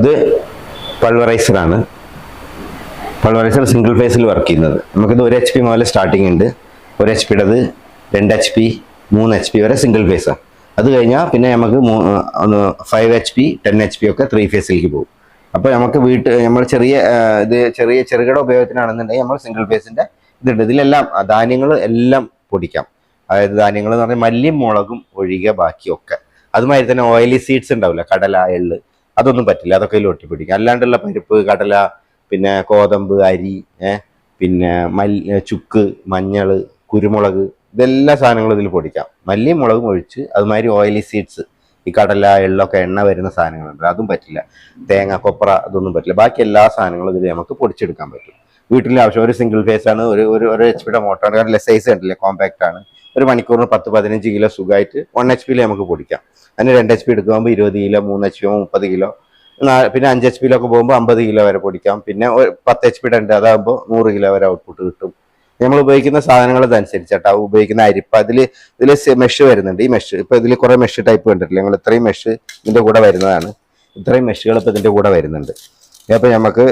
ഇത് പൾവറൈസറാണ്. Pulveriser single ഫേസിൽ work ചെയ്യുന്നത്. നമുക്കിത് 1 HP മുതൽ സ്റ്റാർട്ടിംഗ് ഉണ്ട്. 1 HP-യുടേത് 2 HP, 3 HP വരെ സിംഗിൾ ഫേസാണ്. അത് കഴിഞ്ഞാൽ പിന്നെ നമുക്ക് 5 HP, 10 HP ഒക്കെ 3 ഫേസിലേക്ക് പോകും. അപ്പോൾ നമുക്ക് നമ്മൾ ചെറുകിട ഉപയോഗത്തിനാണെന്നുണ്ടെങ്കിൽ നമ്മൾ സിംഗിൾ ഫേസിൻ്റെ ഇതുണ്ട്. ഇതിലെല്ലാം ധാന്യങ്ങൾ എല്ലാം പൊടിക്കാം. അതായത് ധാന്യങ്ങൾ എന്ന് പറഞ്ഞാൽ മല്ലിയും മുളകും ഒഴികെ ബാക്കിയൊക്കെ. അതുമാതിരി തന്നെ ഓയിലി സീഡ്സ് ഉണ്ടാവില്ല, കടല, എള്ള്, അതൊന്നും പറ്റില്ല, അതൊക്കെ ഇതിൽ ഒട്ടിപ്പിടിക്കും. അല്ലാണ്ടുള്ള പരിപ്പ്, കടല, പിന്നെ ഗോതമ്പ്, അരി, പിന്നെ ചുക്ക്, മഞ്ഞൾ, കുരുമുളക്, ഇതെല്ലാ സാധനങ്ങളും ഇതിൽ പൊടിക്കാം. മല്ലിയും മുളകും ഒഴിച്ച്. അതുമാതിരി ഓയിലി സീഡ്സ്, ഈ കടല, എള്ളൊക്കെ എണ്ണ വരുന്ന സാധനങ്ങളുണ്ട്, അതും പറ്റില്ല. തേങ്ങ, കൊപ്ര, അതൊന്നും പറ്റില്ല. ബാക്കി എല്ലാ സാധനങ്ങളും ഇതിൽ നമുക്ക് പൊടിച്ചെടുക്കാൻ പറ്റും. വീട്ടിലെ ആവശ്യം. ഒരു സിംഗിൾ ഫേസ് ആണ്, ഒരു HP-യുടെ മോട്ടറാണ്. കാരണം സൈസ് കണ്ടില്ലേ, കോമ്പാക്റ്റ് ആണ്. ഒരു മണിക്കൂറിന് 10-15 കിലോ സുഖമായിട്ട് 1 HP-യിൽ നമുക്ക് പൊടിക്കാം. അതിന് 2 HP എടുക്കുമ്പോൾ 20 കിലോ, 3 HP 30 കിലോ, പിന്നെ 5 HP-യിലൊക്കെ പോകുമ്പോൾ 50 കിലോ വരെ പൊടിക്കാം. പിന്നെ 10 HP-യുടെ ഉണ്ട്, അതാകുമ്പോൾ 100 കിലോ വരെ ഔട്ട്പുട്ട് കിട്ടും. നമ്മൾ ഉപയോഗിക്കുന്ന സാധനങ്ങളതനുസരിച്ചാട്ടോ. ഉപയോഗിക്കുന്ന അരിപ്പ, ഇതിൽ മെഷ് വരുന്നുണ്ട്. ഈ മെഷ് ഇപ്പോൾ ഇതിൽ കുറേ മെഷ് ടൈപ്പ് കണ്ടിട്ടില്ല നിങ്ങൾ? ഇത്രയും മെഷ് ഇതിൻ്റെ കൂടെ വരുന്നതാണ്. ഇത്രയും മെഷുകൾ ഇപ്പോൾ ഇതിൻ്റെ കൂടെ വരുന്നുണ്ട്. അപ്പോൾ നമുക്ക്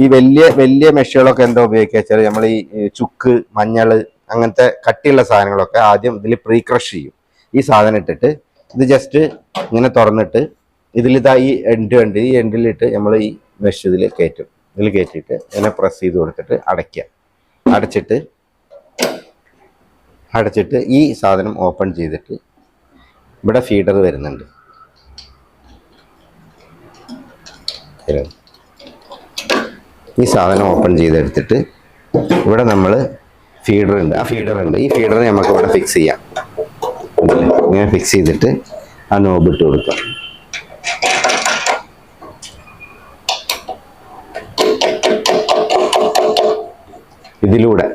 ഈ വലിയ മെഷുകളൊക്കെ എന്താ ഉപയോഗിക്കുക വെച്ചാൽ, നമ്മൾ ഈ ചുക്ക്, മഞ്ഞൾ, അങ്ങനത്തെ കട്ടിയുള്ള സാധനങ്ങളൊക്കെ ആദ്യം ഇതിൽ പ്രീ ക്രഷ് ചെയ്യും. ഈ സാധനം ഇട്ടിട്ട് ഇത് ജസ്റ്റ് ഇങ്ങനെ തുറന്നിട്ട് ഇതിലിതാ ഈ എൻഡ്, ഈ എൻഡിലിട്ട് നമ്മൾ ഈ മെഷ് ഇതിൽ കയറ്റും. ഇതിൽ കയറ്റിയിട്ട് ഇങ്ങനെ പ്രസ് ചെയ്ത് കൊടുത്തിട്ട് അടയ്ക്കുക. അടച്ചിട്ട് ഈ സാധനം ഓപ്പൺ ചെയ്തിട്ട് ഇവിടെ ഫീഡർ വരുന്നുണ്ട്. ഈ സാധനം ഓപ്പൺ ചെയ്തെടുത്തിട്ട് ഇവിടെ നമ്മൾ ഫീഡർ ഉണ്ട്. ഈ ഫീഡറിനെ നമുക്ക് ഇവിടെ ഫിക്സ് ചെയ്യാം. ഇങ്ങനെ ഫിക്സ് ചെയ്തിട്ട് ആ നോബ് ഇട്ട് കൊടുക്കാം. ഇതിലൂടെ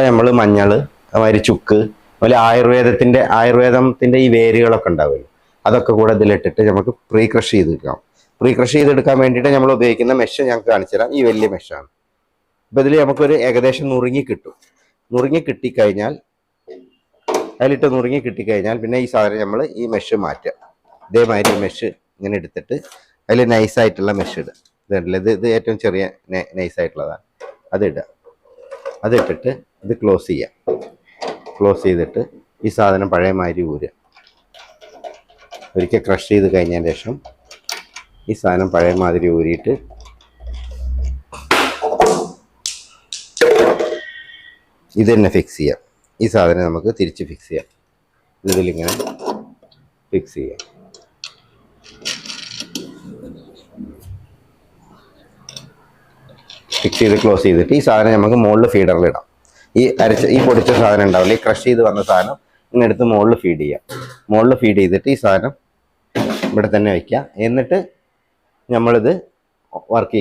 നമ്മൾ മഞ്ഞൾ, അതുമാതിരി ചുക്ക്, അതുപോലെ ആയുർവേദത്തിന്റെ ഈ വേരുകളൊക്കെ ഉണ്ടാവുമല്ലോ, അതൊക്കെ കൂടെ ഇതിലിട്ടിട്ട് നമുക്ക് പ്രീ ക്രഷ് ചെയ്തെടുക്കാം. പ്രീ ക്രഷ് ചെയ്തെടുക്കാൻ വേണ്ടിയിട്ട് നമ്മൾ ഉപയോഗിക്കുന്ന മെഷ് ഞങ്ങൾക്ക് കാണിച്ചു തരാം. ഈ വലിയ മെഷാണ്. അപ്പോൾ ഇതിൽ നമുക്കൊരു ഏകദേശം നുറുങ്ങി കിട്ടിക്കഴിഞ്ഞാൽ പിന്നെ ഈ സാധനം നമ്മൾ ഈ മെഷ് മാറ്റുക. ഇതേമാതിരി മെഷ് ഇങ്ങനെ എടുത്തിട്ട് അതിൽ നൈസായിട്ടുള്ള മെഷ് ഇടുക. ഇത് ഏറ്റവും ചെറിയ നൈസായിട്ടുള്ളതാണ്. അതിട്ടിട്ട് ഇത് ക്ലോസ് ചെയ്തിട്ട് ഈ സാധനം പഴയ മാതിരി ഊരുക. ഒരിക്കൽ ക്രഷ് ചെയ്ത് കഴിഞ്ഞതിന് ശേഷം ഈ സാധനം പഴയ മാതിരി ഊരിയിട്ട് ഇത് തന്നെ ഫിക്സ് ചെയ്യാം. ഈ സാധനം നമുക്ക് തിരിച്ച് ഫിക്സ് ചെയ്യാം. ഇതിലിങ്ങനെ ഫിക്സ് ചെയ്യാം. ഫിക്സ് ചെയ്ത് ക്ലോസ് ചെയ്തിട്ട് ഈ സാധനം നമുക്ക് മുകളിൽ ഫീഡറിലിടാം. ഈ പൊടിച്ച സാധനം ഉണ്ടാവില്ല, ഈ ക്രഷ് ചെയ്ത് വന്ന സാധനം ഇങ്ങനെ എടുത്ത് മുകളിൽ ഫീഡ് ചെയ്യാം. മുകളിൽ ഫീഡ് ചെയ്തിട്ട് ഈ സാധനം ഇവിടെ തന്നെ വയ്ക്കുക. എന്നിട്ട് നമ്മളിത് വർക്ക്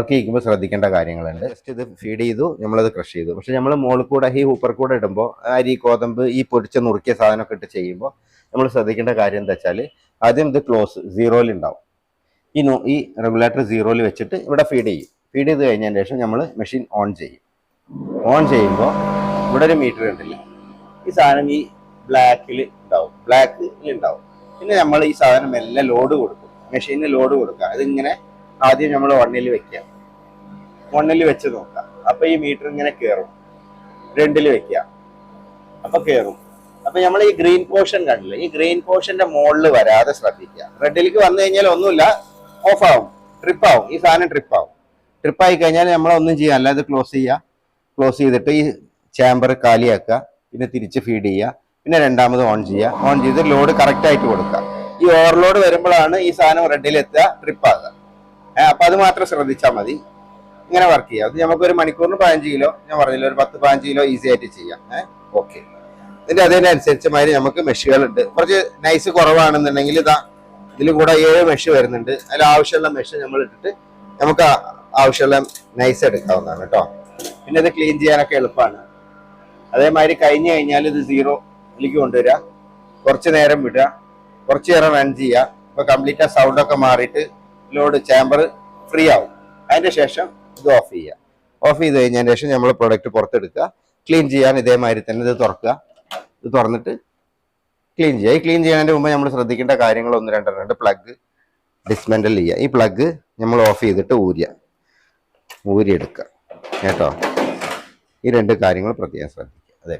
ചെയ്യിക്കുമ്പോൾ ശ്രദ്ധിക്കേണ്ട കാര്യങ്ങളുണ്ട്. ജസ്റ്റ് ഇത് ഫീഡ് ചെയ്തു, നമ്മളത് ക്രഷ് ചെയ്തു. പക്ഷെ നമ്മൾ മുകളിൽ കൂടെ ഈ ഹൂപ്പർ കൂടെ ഇടുമ്പോൾ അരി, ഗോതമ്പ്, ഈ പൊടിച്ച നുറുക്കിയ സാധനമൊക്കെ ഇട്ട് ചെയ്യുമ്പോൾ നമ്മൾ ശ്രദ്ധിക്കേണ്ട കാര്യം എന്താ വെച്ചാൽ, ആദ്യം ഇത് ക്ലോസ് 0-ൽ ഉണ്ടാവും. ഈ റെഗുലേറ്റർ 0-ൽ വെച്ചിട്ട് ഇവിടെ ഫീഡ് ചെയ്ത് കഴിഞ്ഞതിന് ശേഷം നമ്മൾ മെഷീൻ ഓൺ ചെയ്യുമ്പോൾ ഇവിടെ ഒരു മീറ്റർ ഉണ്ടല്ലോ, ഈ സാധനം ഈ ബ്ലാക്കിൽ ഉണ്ടാവും. പിന്നെ നമ്മൾ ഈ സാധനം എല്ലാം ലോഡ് കൊടുക്കും, മെഷീനിൽ ലോഡ് കൊടുക്കുക. അതിങ്ങനെ ആദ്യം നമ്മൾ 1-ൽ വെക്കുക. 1-ൽ വെച്ച് നോക്കാം. അപ്പൊ ഈ മീറ്റർ ഇങ്ങനെ കയറും. 2-ൽ വെക്കുക, അപ്പൊ കയറും. അപ്പൊ നമ്മൾ ഈ ഗ്രീൻ പോർഷൻ കണ്ടില്ല, ഈ ഗ്രീൻ പോർഷന്റെ മുകളിൽ വരാതെ ശ്രദ്ധിക്കുക. റെഡിലേക്ക് വന്നു കഴിഞ്ഞാൽ ഒന്നുമില്ല, ഓഫ് ആവും, ട്രിപ്പാവും. ഈ സാധനം ട്രിപ്പായി കഴിഞ്ഞാൽ നമ്മളൊന്നും ചെയ്യാൻ അല്ല, ഇത് ക്ലോസ് ചെയ്തിട്ട് ഈ ചാമ്പർ കാലിയാക്കുക. പിന്നെ തിരിച്ച് ഫീഡ് ചെയ്യുക. പിന്നെ രണ്ടാമത് ഓൺ ചെയ്ത് ലോഡ് കറക്റ്റ് ആയിട്ട് കൊടുക്കുക. ഈ ഓവർലോഡ് വരുമ്പോഴാണ് ഈ സാധനം റെഡിൽ എത്തുക, ട്രിപ്പാകുക. അപ്പൊ അത് മാത്രം ശ്രദ്ധിച്ചാൽ മതി. ഇങ്ങനെ വർക്ക് ചെയ്യാം. അത് നമുക്ക് ഒരു മണിക്കൂറിന് 15 കിലോ, ഞാൻ പറഞ്ഞില്ല, ഒരു 10-15 കിലോ ഈസി ആയിട്ട് ചെയ്യാം. ഓക്കെ. ഇതിന്റെ അതിനനുസരിച്ച് മാതിരി നമുക്ക് മെഷുകളുണ്ട്. കുറച്ച് നൈസ് കുറവാണെന്നുണ്ടെങ്കിൽ ഇതിൽ കൂടെ 7 മെഷ് വരുന്നുണ്ട്. അതിൽ ആവശ്യമുള്ള മെഷ് നമ്മൾ ഇട്ടിട്ട് നമുക്ക് ആവശ്യമുള്ള നൈസ് എടുക്കാവുന്നതാണ് കേട്ടോ. പിന്നെ ഇത് ക്ലീൻ ചെയ്യാനൊക്കെ എളുപ്പമാണ്. അതേമാതിരി കഴിഞ്ഞു കഴിഞ്ഞാൽ ഇത് 0-ലേക്ക് കൊണ്ടുവരിക, കുറച്ച് നേരം വിടുക, കുറച്ച് നേരം റൺ ചെയ്യുക. ഇപ്പൊ കംപ്ലീറ്റ് ആ സൗണ്ടൊക്കെ മാറിയിട്ട് ലോഡ് ചാമ്പർ ഫ്രീ ആവും. അതിന്റെ ശേഷം ഇത് ഓഫ് ചെയ്ത് കഴിഞ്ഞതിന് ശേഷം നമ്മൾ പ്രൊഡക്റ്റ് പുറത്തെടുക്കുക. ക്ലീൻ ചെയ്യാൻ ഇതേമാതിരി തന്നെ ഇത് തുറക്കുക. ഇത് തുറന്നിട്ട് ക്ലീൻ ചെയ്യുക. ഈ ക്ലീൻ ചെയ്യുന്നതിന് മുമ്പ് നമ്മൾ ശ്രദ്ധിക്കേണ്ട കാര്യങ്ങൾ 1-2 ഉണ്ട്. പ്ലഗ് ഡിസ്മെൻ്റൽ ചെയ്യുക. ഈ പ്ലഗ് നമ്മൾ ഓഫ് ചെയ്തിട്ട് ഊരിയെടുക്കുക കേട്ടോ. ഈ രണ്ട് കാര്യങ്ങൾ പ്രത്യേകം ശ്രദ്ധിക്കുക. അതെ.